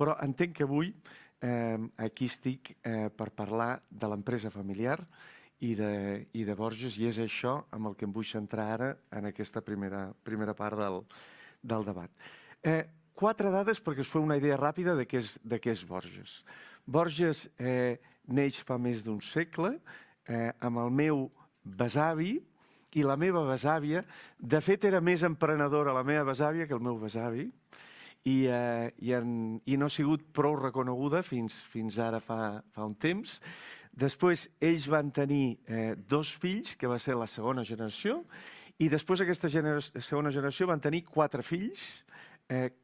però entenc que avui aquí estic per parlar de l'empresa familiar i de Borges, i és això amb el que em vull centrar ara en aquesta primera part del debat. 4 dades perquè us feu una idea ràpida de què és Borges. Borges neix fa més d'un segle amb el meu besavi i la meva besàvia. De fet, era més emprenedora la meva besàvia que el meu besavi, i no ha sigut prou reconeguda fins ara fa un temps. Després, ells van tenir 2 fills, que va ser la segona generació, i després aquesta segona generació van tenir 4 fills,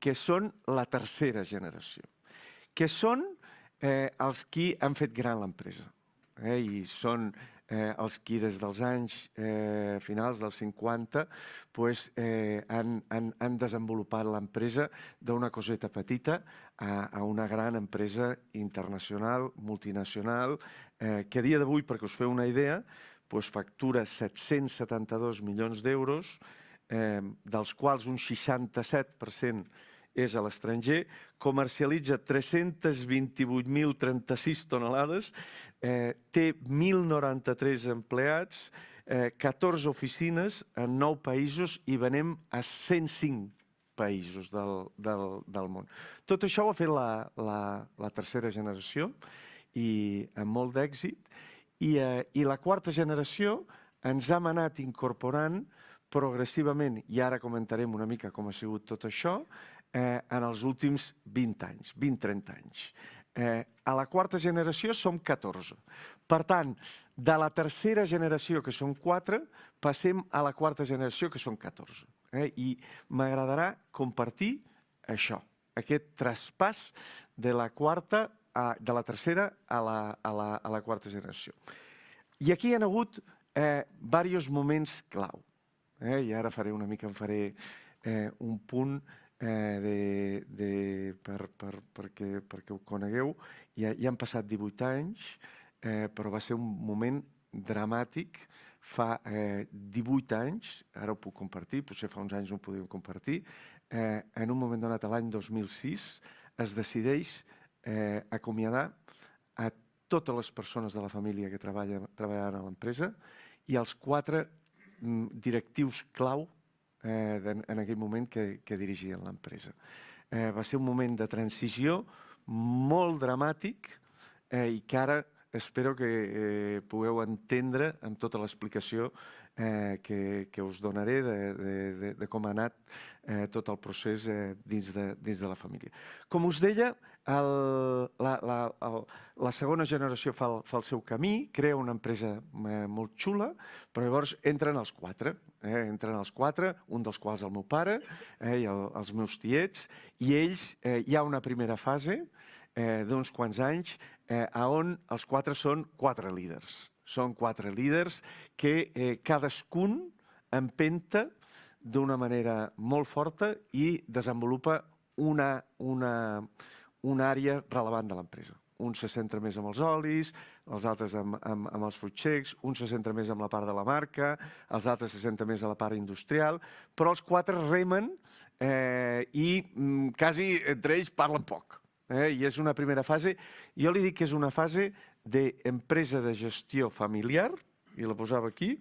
que són la tercera generació, que són els qui han fet gran l'empresa. I són els qui des dels anys finals dels 50 han desenvolupat l'empresa d'una coseta petita a una gran empresa internacional, multinacional, que a dia d'avui, perquè us feu una idea, factura 772 milions d'euros, dels quals un 67% és a l'estranger, comercialitza 328.036 tonelades, té 1.093 empleats, 14 oficines en 9 països i venem a 105 països del món. Tot això ho ha fet la tercera generació i amb molt d'èxit, i la quarta generació ens hem anat incorporant progressivament, i ara comentarem una mica com ha sigut tot això, en els últims 20 anys, 20-30 anys. A la quarta generació som 14. Per tant, de la tercera generació, que són 4, passem a la quarta generació, que són 14. I m'agradarà compartir això, aquest traspàs de la tercera a la quarta generació. I aquí hi ha hagut diversos moments clau. I ara faré un punt perquè ho conegueu. Ja han passat 18 anys, però va ser un moment dramàtic. Fa 18 anys, ara ho puc compartir, potser fa uns anys no ho podíem compartir, en un moment donat, l'any 2006, es decideix acomiadar a totes les persones de la família que treballaven a l'empresa i els 4 directius clau en aquell moment que dirigien l'empresa. Va ser un moment de transició molt dramàtic i que ara espero que pugueu entendre amb tota l'explicació que us donaré de com ha anat tot el procés dins de la família. Com us deia, la segona generació fa el seu camí, crea una empresa molt xula, però llavors entren els 4, un dels quals el meu pare i els meus tiets, i ells hi ha una primera fase d'uns quants anys on els 4 són 4 líders. Són 4 líders que cadascun empenta d'una manera molt forta i desenvolupa una àrea relevant de l'empresa. Un se centra més en els olis, els altres amb els fruits secs, un se centra més en la part de la marca, els altres se centren més en la part industrial, però els 4 remen i quasi entre ells parlen poc. I és una primera fase. Jo li dic que és una fase d'empresa de gestió familiar, i la posava aquí,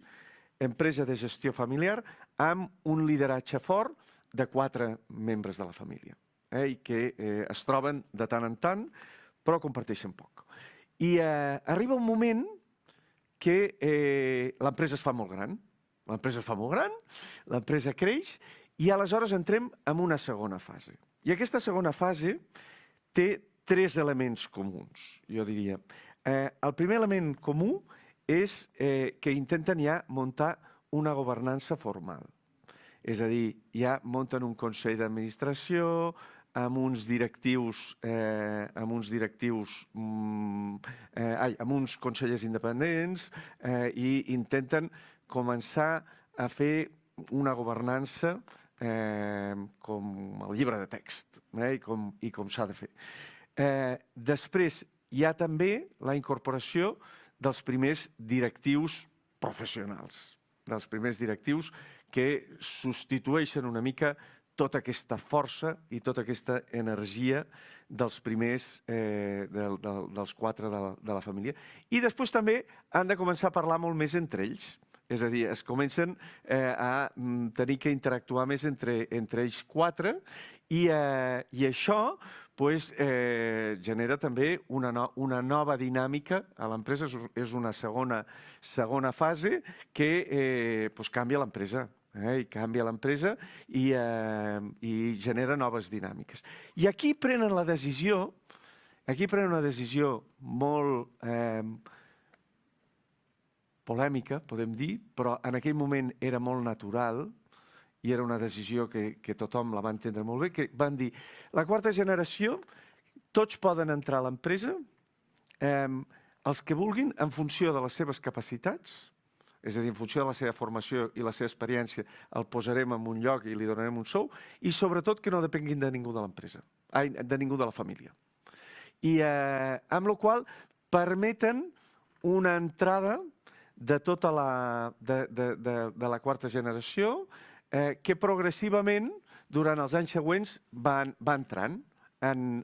empresa de gestió familiar amb un lideratge fort de 4 membres de la família, i que es troben de tant en tant, però comparteixen poc. I arriba un moment que l'empresa es fa molt gran, l'empresa creix, i aleshores entrem en una segona fase. I aquesta segona fase té 3 elements comuns, jo diria. El primer element comú és que intenten ja muntar una governança formal. És a dir, ja munten un consell d'administració amb uns consellers independents i intenten començar a fer una governança com el llibre de text i com s'ha de fer. Després hi ha també la incorporació dels primers directius professionals, dels primers directius que substitueixen una mica tota aquesta força i tota aquesta energia dels primers, dels 4 de la família. I després també han de començar a parlar molt més entre ells. És a dir, es comencen a tenir que interactuar més entre ells 4 i això genera també una nova dinàmica a l'empresa. És una segona fase que canvia l'empresa. I canvia l'empresa i genera noves dinàmiques. I aquí prenen una decisió molt polèmica, podem dir, però en aquell moment era molt natural i era una decisió que tothom la va entendre molt bé, que van dir, la 4ª generació, tots poden entrar a l'empresa, els que vulguin, en funció de les seves capacitats, és a dir, en funció de la seva formació i la seva experiència, el posarem en un lloc i li donarem un sou, i sobretot que no depenguin de ningú de l'empresa, de ningú de la família. I amb la qual cosa permeten una entrada de tota la 4ª generació que progressivament, durant els anys següents, va entrant en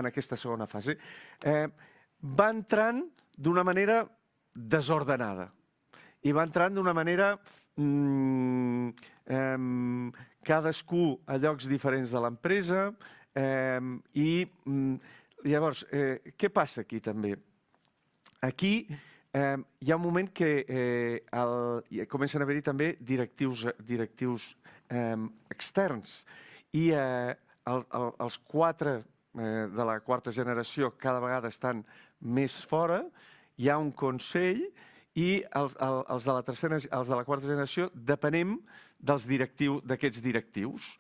aquesta segona fase. Va entrant d'una manera desordenada i va entrant d'una manera cadascú a llocs diferents de l'empresa i llavors, què passa aquí també? Aquí hi ha un moment que comencen a haver-hi també directius externs i els 4 de la 4ª generació cada vegada estan més fora, hi ha un consell i els de la 4ª generació depenem d'aquests directius.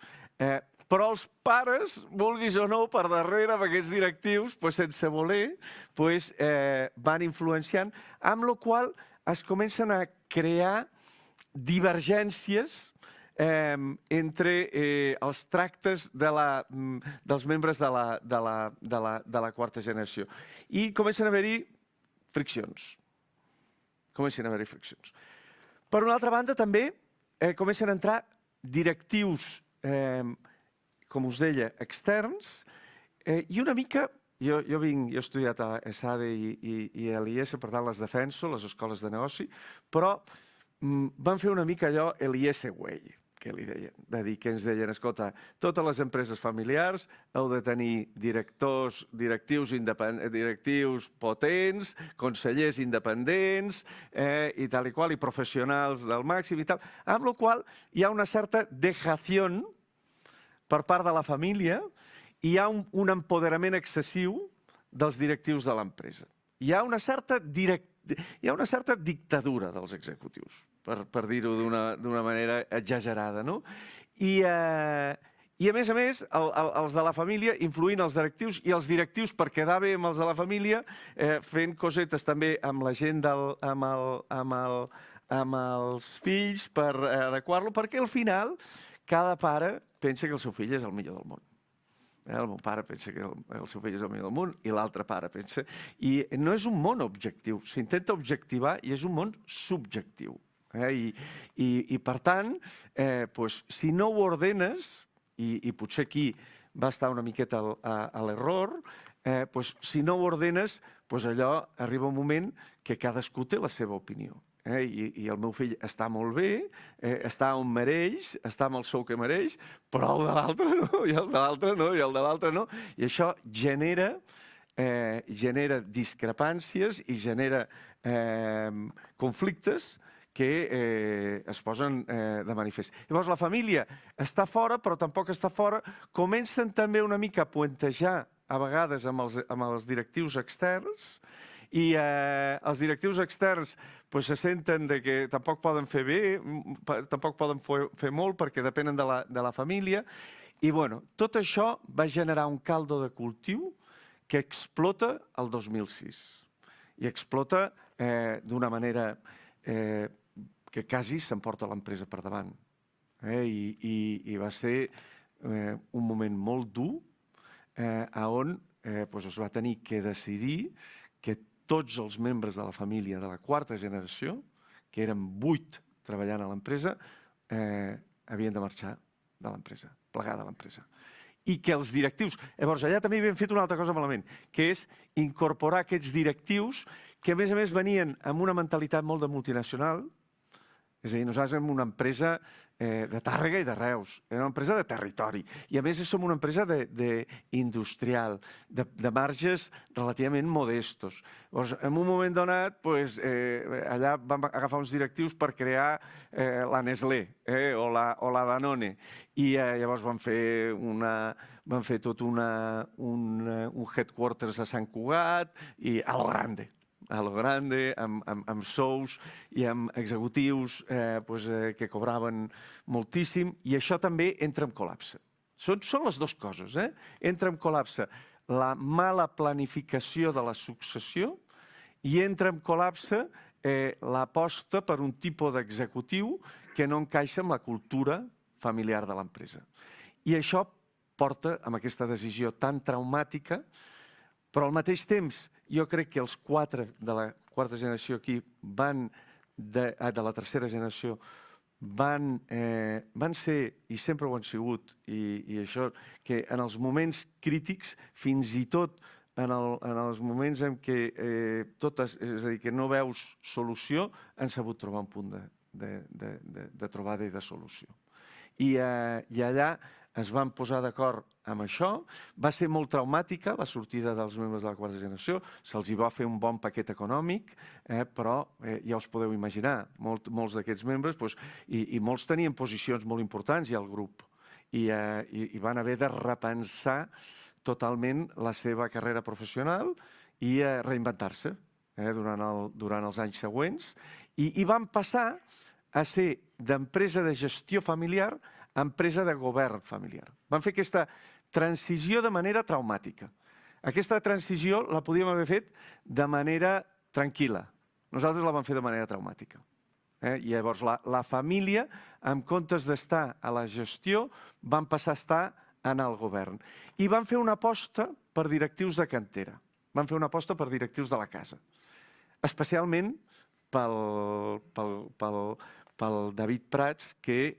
Però els pares, vulguis o no, per darrere d'aquests directius, sense voler, van influenciant, amb la qual cosa es comencen a crear divergències entre els tractes dels membres de la 4ª generació. I comencen a haver-hi friccions. Per una altra banda, també comencen a entrar directius com us deia, externs, i una mica, jo he estudiat a ESADE i a l'IES, per tant les defenso, les escoles de negoci, però van fer una mica allò l'IES Way, que li deien, de dir que ens deien, escolta, totes les empreses familiars heu de tenir directius potents, consellers independents i tal i qual, i professionals del màxim i tal, amb la qual hi ha una certa dejació per part de la família i hi ha un empoderament excessiu dels directius de l'empresa. Hi ha una certa dictadura dels executius, per dir-ho d'una manera exagerada. I a més, els de la família influint els directius i els directius per quedar bé amb els de la família fent cosetes també amb la gent, amb els fills per adequar-lo, perquè al final cada pare pensa que el seu fill és el millor del món. El meu pare pensa que el seu fill és el millor del món i l'altre pare pensa... I no és un món objectiu, s'intenta objectivar i és un món subjectiu. I per tant, si no ho ordenes, i potser aquí va estar una miqueta a l'error, si no ho ordenes, allò arriba un moment que cadascú té la seva opinió. I el meu fill està molt bé, està on mereix, està amb el sou que mereix, però el de l'altre no, i el de l'altre no, i el de l'altre no. I això genera discrepàncies i genera conflictes que es posen de manifest. Llavors, la família està fora, però tampoc està fora. Comencen també una mica a puentejar, a vegades, amb els directius externs, i els directius externs se senten que tampoc poden fer bé, tampoc poden fer molt perquè depenen de la família. I tot això va generar un caldo de cultiu que explota el 2006. I explota d'una manera que quasi s'emporta l'empresa per davant. I va ser un moment molt dur on es va tenir que decidir que tots els membres de la família de la 4ª generació, que eren 8 treballant a l'empresa, havien de marxar de l'empresa. plegada l'empresa. I que els directius... Llavors, allà també havíem fet una altra cosa malament, que és incorporar aquests directius que, a més, venien amb una mentalitat molt de multinacional. És a dir, nosaltres som una empresa de Tàrrega i de Reus, era una empresa de territori. I, a més, som una empresa industrial, de marges relativament modestos. Llavors, en un moment donat, allà vam agafar uns directius per crear la Nestlé o la Danone. I llavors vam fer tot un headquarters a Sant Cugat i a lo grande, amb sous i amb executius que cobraven moltíssim, i això també entra en col·lapse. Són les dues coses. Entra en col·lapse la mala planificació de la successió i entra en col·lapse l'aposta per un tipus d'executiu que no encaixa amb la cultura familiar de l'empresa. I això porta amb aquesta decisió tan traumàtica, però al mateix temps jo crec que els 4 de la quarta generació aquí de la tercera generació van ser, i sempre ho han sigut, i això que en els moments crítics, fins i tot en els moments en què és a dir, que no veus solució, han sabut trobar un punt de trobada i de solució. I allà es van posar d'acord amb això. Va ser molt traumàtica la sortida dels membres de la quarta generació, se'ls va fer un bon paquet econòmic, però ja us podeu imaginar, molts d'aquests membres, i molts tenien posicions molt importants ja al grup, i van haver de repensar totalment la seva carrera professional i reinventar-se durant els anys següents, i van passar a ser d'empresa de gestió familiar a empresa de govern familiar. Van fer aquesta transició de manera traumàtica. Aquesta transició la podíem haver fet de manera tranquil·la. Nosaltres la vam fer de manera traumàtica. I llavors la família, en comptes d'estar a la gestió, van passar a estar en el govern. I van fer una aposta per directius de cantera. Van fer una aposta per directius de la casa. Especialment pel David Prats, que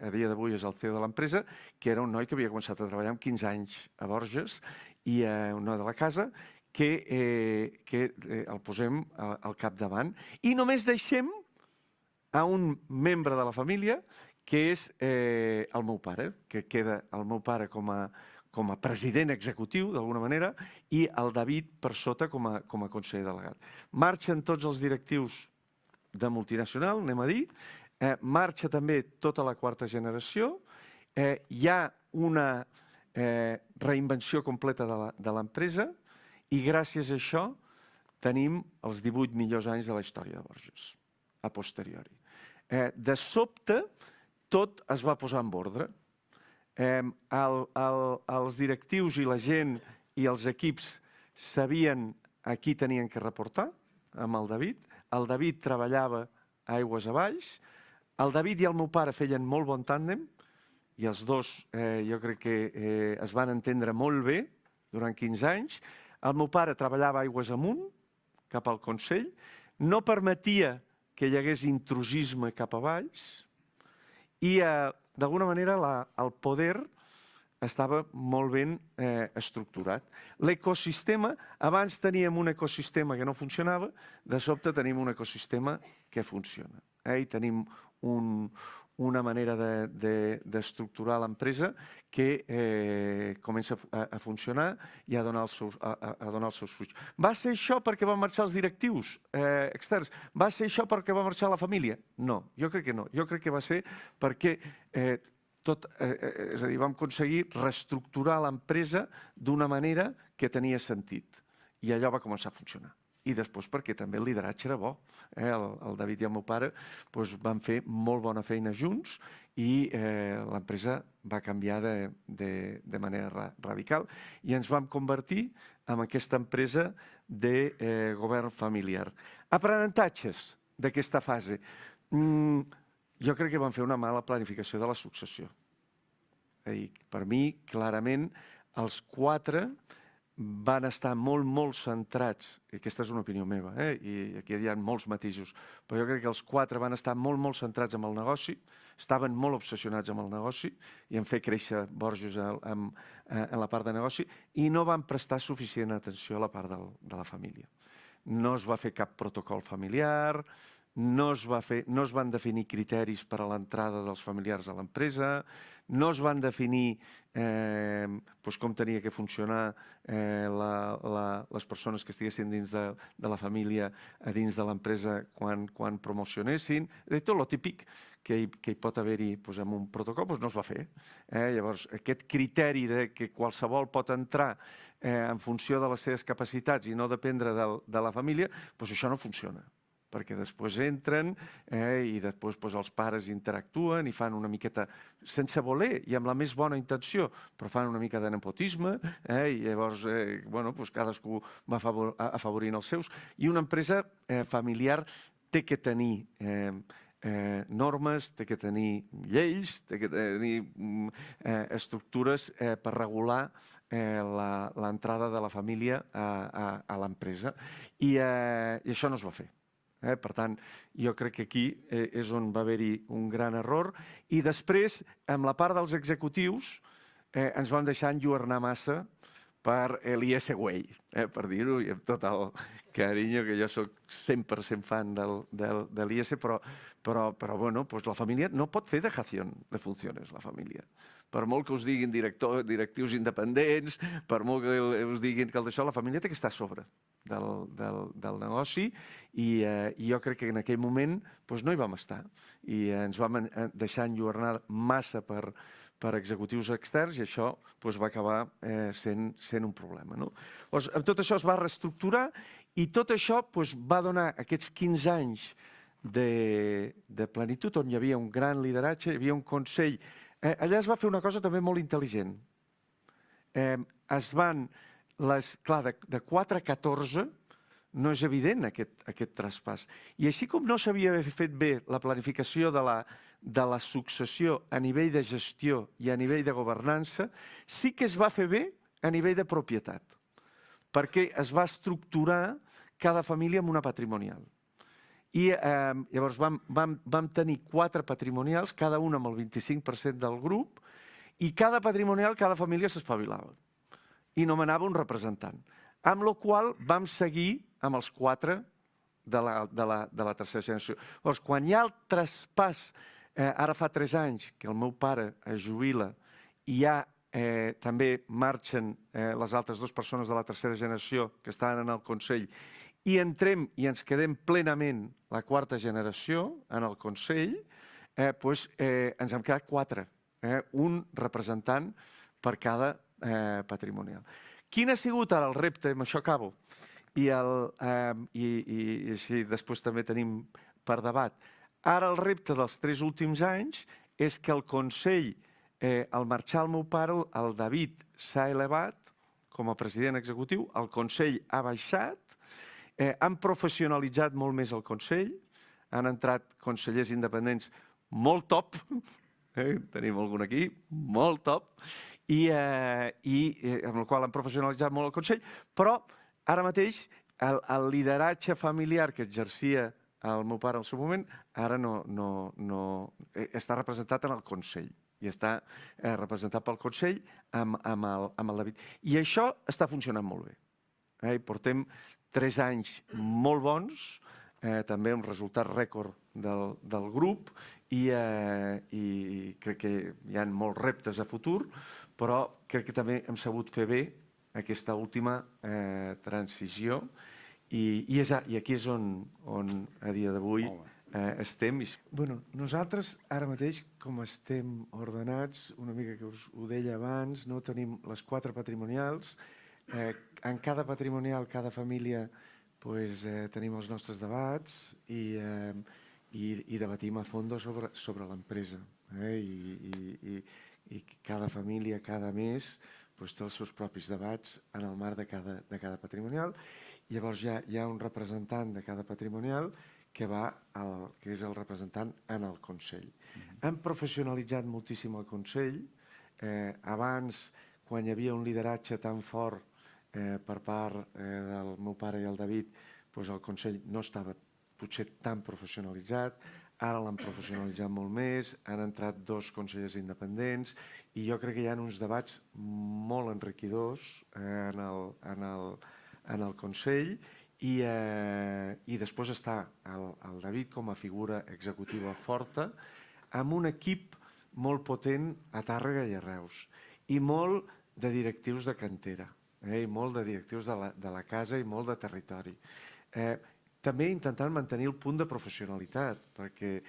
a dia d'avui és el CEO de l'empresa, que era un noi que havia començat a treballar amb 15 anys a Borges, i un noi de la casa, que el posem al capdavant. I només deixem a un membre de la família, que és el meu pare, que queda el meu pare com a president executiu, d'alguna manera, i el David per sota com a conseller delegat. Marxen tots els directius de multinacional, anem a dir, marxa també tota la quarta generació, hi ha una reinvenció completa de l'empresa, i gràcies a això tenim els 18 millors anys de la història de Borges, a posteriori. De sobte, tot es va posar en ordre. Els directius i la gent i els equips sabien a qui tenien que reportar, amb el David. El David treballava aigües avalls. El David i el meu pare feien molt bon tàndem, i els dos jo crec que es van entendre molt bé durant 15 anys. El meu pare treballava aigües amunt, cap al Consell, no permetia que hi hagués intrusisme cap a baix, i d'alguna manera el poder estava molt ben estructurat. L'ecosistema, abans teníem un ecosistema que no funcionava, de sobte tenim un ecosistema que funciona. I tenim una manera d'estructurar l'empresa que comença a funcionar i a donar els seus fruits. Va ser això perquè van marxar els directius externs? Va ser això perquè va marxar la família? No, jo crec que no. Jo crec que va ser perquè és a dir, vam aconseguir reestructurar l'empresa d'una manera que tenia sentit. I allò va començar a funcionar. I després perquè també el lideratge era bo. El David i el meu pare van fer molt bona feina junts i l'empresa va canviar de manera radical i ens vam convertir en aquesta empresa de govern familiar. Aprenentatges d'aquesta fase. Jo crec que van fer una mala planificació de la successió. Per mi, clarament, els 4 van estar molt centrats, i aquesta és una opinió meva, i aquí hi ha molts matisos, però jo crec que els 4 van estar molt centrats en el negoci, estaven molt obsessionats amb el negoci i en fer créixer Borges en la part de negoci, i no van prestar suficient atenció a la part de la família. No es va fer cap protocol familiar, no es van definir criteris per a l'entrada dels familiars a l'empresa, no es van definir com tenia que funcionar les persones que estiguessin dins de la família a dins de l'empresa quan promocionessin. Tot el típic que hi pot haver-hi en un protocol no es va fer. Llavors, aquest criteri que qualsevol pot entrar en funció de les seves capacitats i no dependre de la família, això no funciona, perquè després entren i després els pares interactuen i fan una miqueta, sense voler i amb la més bona intenció, però fan una mica de nepotisme i llavors cadascú va afavorint els seus. I una empresa familiar té que tenir normes, té que tenir lleis, té que tenir estructures per regular l'entrada de la família a l'empresa. I això no es va fer. Per tant, jo crec que aquí és on va haver-hi un gran error. I després, amb la part dels executius, ens vam deixar enlluernar massa per l'IS Way, per dir-ho, i amb tot el carinyo, que jo soc 100% fan de l'IS, però la família no pot fer dejació de funcions, la família. Per molt que us diguin directius independents, per molt que us diguin que això, la família té que estar a sobre del negoci, i jo crec que en aquell moment no hi vam estar i ens vam deixar enlluernar massa per executius externs, i això va acabar sent un problema. Amb tot això es va reestructurar, i tot això va donar aquests 15 anys de plenitud on hi havia un gran lideratge, hi havia un consell. Allà es va fer una cosa també molt intel·ligent. Clar, de 4 a 14 no és evident aquest traspàs. I així com no s'havia fet bé la planificació de la successió a nivell de gestió i a nivell de governança, sí que es va fer bé a nivell de propietat, perquè es va estructurar cada família amb una patrimonial. I llavors vam tenir 4 patrimonials, cada un amb el 25% del grup, i cada patrimonial, cada família s'espavilava i nomenava un representant. Amb la qual cosa vam seguir amb els 4 de la tercera generació. Llavors, quan hi ha el traspàs, ara fa 3 anys que el meu pare es jubila i ja també marxen les altres 2 persones de la tercera generació que estaven en el Consell, i entrem i ens quedem plenament la 4a generació en el Consell, ens hem quedat 4, un representant per cada patrimonial. Quin ha sigut ara el repte? Amb això acabo. I així després també tenim per debat. Ara el repte dels 3 últims anys és que el Consell, al marxar el meu pare, el David s'ha elevat com a president executiu, el Consell ha baixat, han professionalitzat molt més el Consell, han entrat consellers independents molt top, tenim algun aquí, molt top, i amb el qual han professionalitzat molt el Consell, però ara mateix el lideratge familiar que exercia el meu pare al seu moment ara no està representat en el Consell, i està representat pel Consell amb el David. I això està funcionant molt bé. Portem 3 anys molt bons, també un resultat rècord del grup, i crec que hi ha molts reptes a futur, però crec que també hem sabut fer bé aquesta última transició, i aquí és on a dia d'avui estem. Nosaltres ara mateix, com estem ordenats, una mica que us ho deia abans, tenim les 4 patrimonials. En cada patrimonial, cada família, tenim els nostres debats i debatim a fons sobre l'empresa. I cada família, cada mes, té els seus propis debats en el marc de cada patrimonial. Llavors hi ha un representant de cada patrimonial que és el representant en el Consell. Hem professionalitzat moltíssim el Consell. Abans, quan hi havia un lideratge tan fort, per part del meu pare i el David, el Consell no estava potser tan professionalitzat, ara l'han professionalitzat molt més, han entrat 2 consellers independents i jo crec que hi ha uns debats molt enriquidors en el Consell i després està el David com a figura executiva forta amb un equip molt potent a Tàrrega i a Reus i molt de directius de cantera i molt de directius de la casa i molt de territori. També intentant mantenir el punt de professionalitat, perquè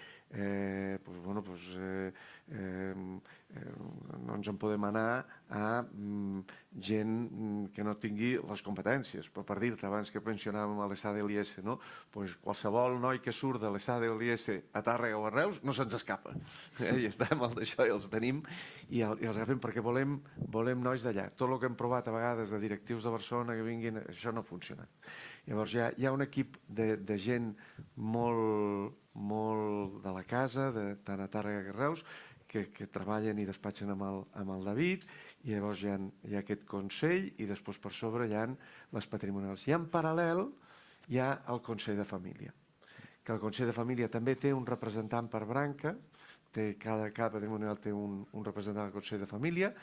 no ens en podem anar a gent que no tingui les competències. Però per dir-te, abans que mencionàvem a l'ESA de l'IES, qualsevol noi que surt de l'ESA de l'IES a Tàrrega o a Reus no se'ns escapa. I estem al d'això i els tenim i els agafem perquè volem nois d'allà. Tot el que hem provat a vegades de directius de Barcelona que vinguin, això no ha funcionat. Llavors hi ha un equip de gent molt de la casa, tant a Tàrrega que a Reus, que treballen i despatxen amb el David, i llavors hi ha aquest Consell i després per sobre hi ha les patrimonials. I en paral·lel hi ha el Consell de Família, que el Consell de Família també té un representant per branca, cada patrimonial té un representant del Consell de Família,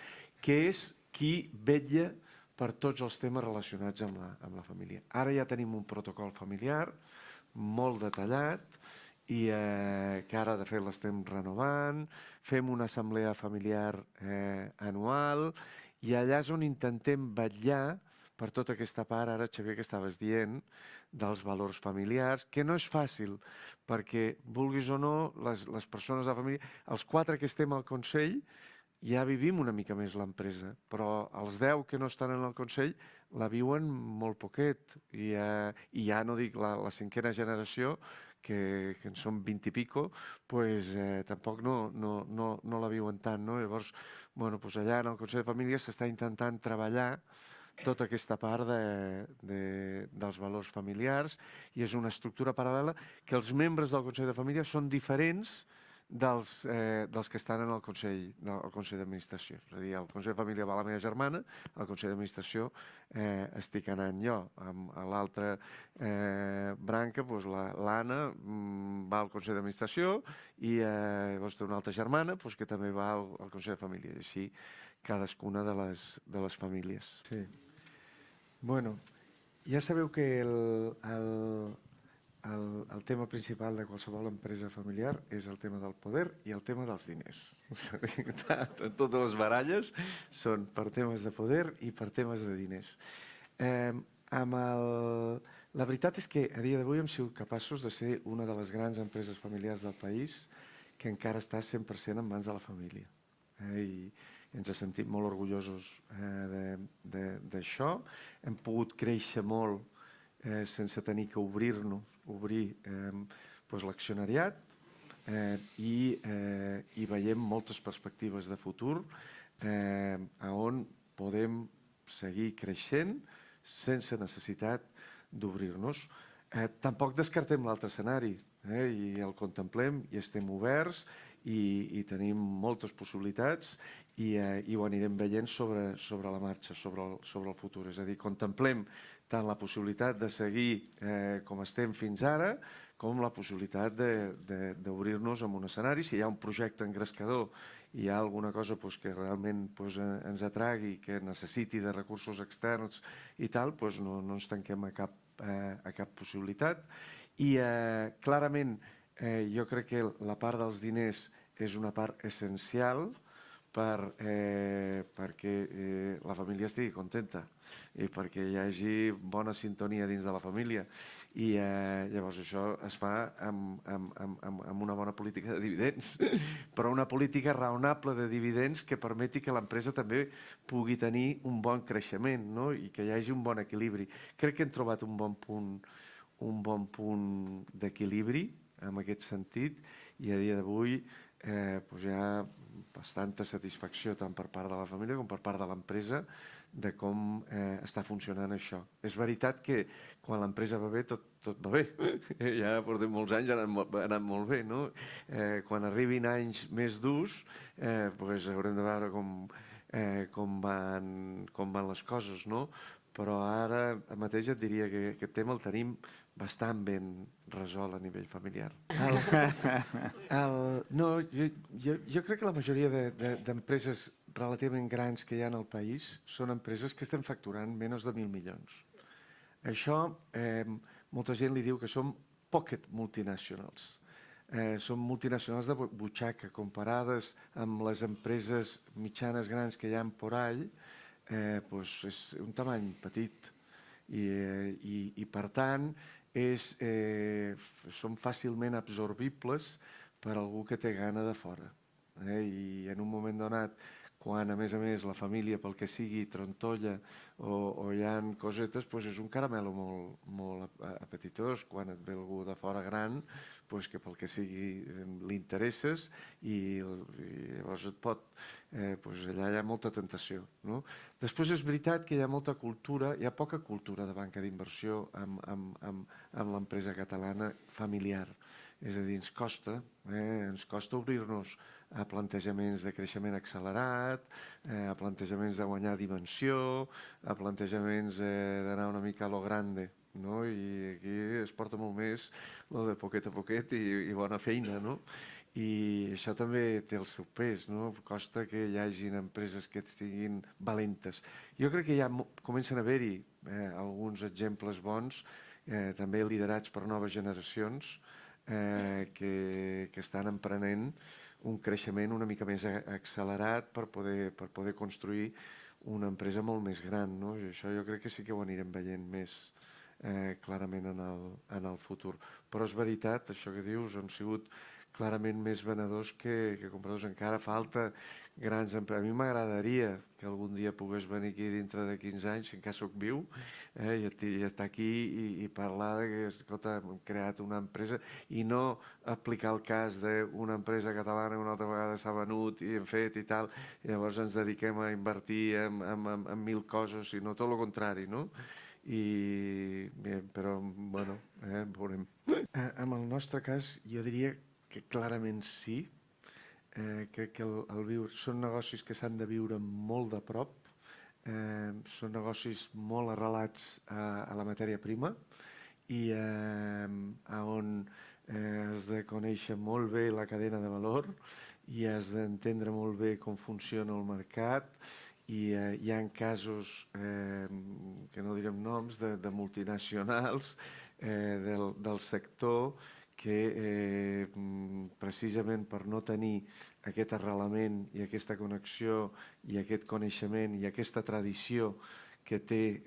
que és qui vetlla per tots els temes relacionats amb la família. Ara ja tenim un protocol familiar molt detallat i que ara de fet l'estem renovant, fem una assemblea familiar anual i allà és on intentem vetllar per tota aquesta part, ara Xavier que estaves dient, dels valors familiars, que no és fàcil, perquè vulguis o no, les persones de la família, els 4 que estem al Consell, ja vivim una mica més l'empresa, però els 10 que no estan en el Consell la viuen molt poquet i ja no dic la 5a generació, que en són 20 i pico, tampoc no la viuen tant. Llavors, allà en el Consell de Família s'està intentant treballar tota aquesta part dels valors familiars i és una estructura paral·lela que els membres del Consell de Família són diferents dels que estan en el Consell d'Administració. És a dir, el Consell de Família va la meva germana, al Consell d'Administració estic anant jo. A l'altra branca, l'Anna va al Consell d'Administració i llavors té una altra germana que també va al Consell de Família. I així cadascuna de les famílies. Sí. Bueno, ja sabeu que el tema principal de qualsevol empresa familiar és el tema del poder i el tema dels diners. Totes les baralles són per temes de poder i per temes de diners. La veritat és que a dia d'avui hem sigut capaços de ser una de les grans empreses familiars del país que encara està 100% en mans de la família. I ens sentim molt orgullosos d'això. Hem pogut créixer molt sense tenir que obrir l'accionariat i veiem moltes perspectives de futur on podem seguir creixent sense necessitat d'obrir-nos. Tampoc descartem l'altre escenari i el contemplem i estem oberts i tenim moltes possibilitats i ho anirem veient sobre la marxa, sobre el futur. És a dir, contemplem tant la possibilitat de seguir com estem fins ara com la possibilitat d'obrir-nos en un escenari. Si hi ha un projecte engrescador i hi ha alguna cosa que realment ens atragui, que necessiti de recursos externs i tal, no ens tanquem a cap possibilitat. I clarament jo crec que la part dels diners és una part essencial perquè la família estigui contenta i perquè hi hagi bona sintonia dins de la família. I llavors això es fa amb una bona política de dividends, però una política raonable de dividends que permeti que l'empresa també pugui tenir un bon creixement i que hi hagi un bon equilibri. Crec que hem trobat un bon punt d'equilibri en aquest sentit i a dia d'avui hi ha bastanta satisfacció tant per part de la família com per part de l'empresa de com està funcionant això. És veritat que quan l'empresa va bé, tot va bé. Ja portem molts anys, ha anat molt bé. Quan arribin anys més durs, haurem de veure com van les coses. però ara mateix et diria que aquest tema el tenim bastant ben resolt a nivell familiar. No, jo crec que la majoria d'empreses relativament grans que hi ha al país són empreses que estan facturant menys de 1.000 milions. Això, molta gent li diu que som pocket multinacionals. Són multinacionals de butxaca comparades amb les empreses mitjanes grans que hi ha por all, és un tamany petit i per tant són fàcilment absorbibles per algú que té gana de fora. I en un moment donat, quan a més la família pel que sigui trontolla o hi ha cosetes, és un caramelo molt apetitós quan et ve algú de fora gran que pel que sigui li interesses i llavors et pot... allà hi ha molta tentació. Després és veritat que hi ha molta cultura, hi ha poca cultura de banca d'inversió amb l'empresa catalana familiar. És a dir, ens costa obrir-nos a plantejaments de creixement accelerat, a plantejaments de guanyar dimensió, a plantejaments d'anar una mica a lo grande. I aquí es porta molt més el de poquet a poquet i bona feina. I això també té el seu pes. Costa que hi hagin empreses que siguin valentes. Jo crec que ja comencen a haver-hi alguns exemples bons, també liderats per noves generacions, que estan emprenent un creixement una mica més accelerat per poder construir una empresa molt més gran. I això jo crec que sí que ho anirem veient més clarament en el futur. Però és veritat, això que dius, hem sigut clarament més venedors que compradors. Encara falta grans empreses. A mi m'agradaria que algun dia pogués venir aquí dintre de 15 anys, si encara soc viu, i estar aquí i parlar que hem creat una empresa i no aplicar el cas d'una empresa catalana una altra vegada s'ha venut i hem fet i tal, i llavors ens dediquem a invertir en 1.000 coses, sinó tot el contrari, no? Però, bueno, veurem. En el nostre cas, jo diria que clarament sí. Crec que són negocis que s'han de viure molt de prop, són negocis molt arrelats a la matèria prima i on has de conèixer molt bé la cadena de valor i has d'entendre molt bé com funciona el mercat i hi ha casos, que no direm noms, de multinacionals del sector que precisament per no tenir aquest arrelament i aquesta connexió i aquest coneixement i aquesta tradició que té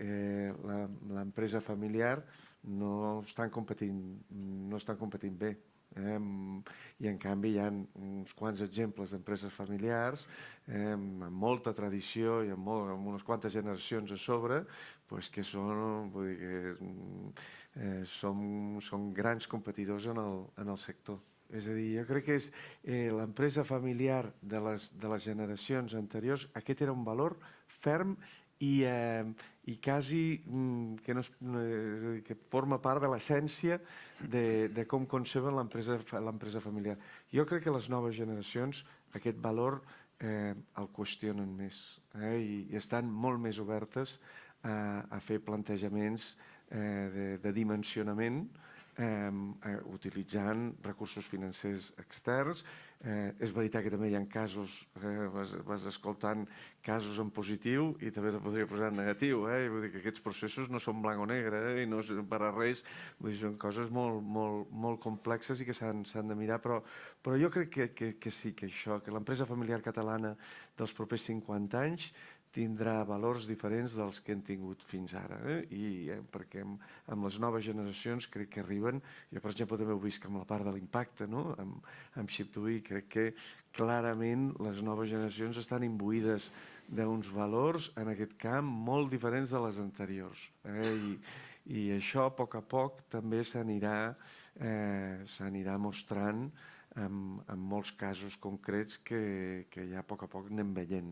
l'empresa familiar no estan competint bé. I en canvi hi ha uns quants exemples d'empreses familiars amb molta tradició i amb unes quantes generacions a sobre que són grans competidors en el sector. És a dir, jo crec que és l'empresa familiar de les generacions anteriors, aquest era un valor ferm i quasi que forma part de l'essència de com conceben l'empresa familiar. Jo crec que les noves generacions aquest valor el qüestionen més i estan molt més obertes a fer plantejaments de dimensionament utilitzant recursos financers externs. És veritat que també hi ha casos, vas escoltant casos en positiu i també te podria posar en negatiu. Vull dir que aquests processos no són blanc o negre i no són per a res, són coses molt complexes i que s'han de mirar, però jo crec que sí, que això, que l'empresa familiar catalana dels propers 50 anys tindrà valors diferents dels que hem tingut fins ara, perquè amb les noves generacions crec que arriben, jo per exemple també ho visc amb la part de l'impacte, amb Ship2E, crec que clarament les noves generacions estan imbuïdes d'uns valors en aquest camp molt diferents de les anteriors, i això a poc també s'anirà mostrant en molts casos concrets que ja a poc anem veient.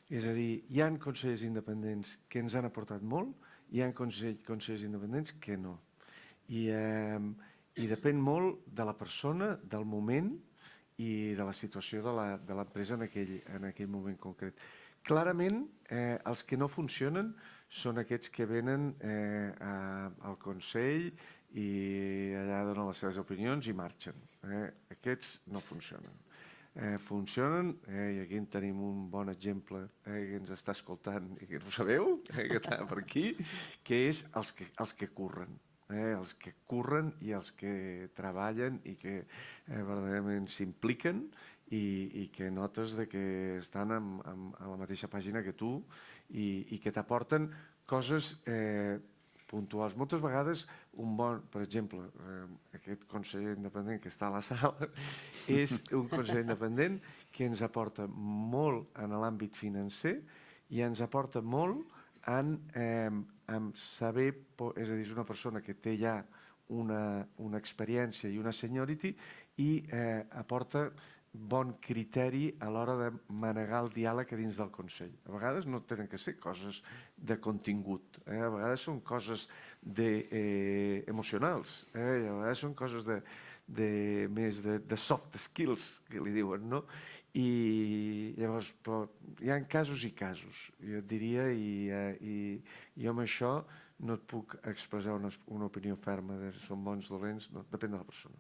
És a dir, hi ha consellers independents que ens han aportat molt, hi ha consellers independents que no. I depèn molt de la persona, del moment i de la situació de l'empresa en aquell moment concret. Clarament, els que no funcionen són aquests que venen al Consell i allà donen les seves opinions i marxen. Aquests no funcionen. Funcionen, i aquí en tenim un bon exemple que ens està escoltant i que no sabeu, que està per aquí, que és els que curren. Els que curren i els que treballen i que verdaderament s'impliquen i que notes que estan a la mateixa pàgina que tu i que t'aporten coses puntuals. Moltes vegades, per exemple, aquest conseller independent que està a la sala és un conseller independent que ens aporta molt en l'àmbit financer i ens aporta molt en saber, és a dir, és una persona que té ja una experiència i una seniority i aporta bon criteri a l'hora de manegar el diàleg a dins del Consell. A vegades no tenen que ser coses de contingut, a vegades són coses emocionals, a vegades són coses més de soft skills, que li diuen, no? I llavors hi ha casos i casos, jo et diria, i jo amb això no et puc expressar una opinió ferma de si són bons o dolents, no, depèn de la persona.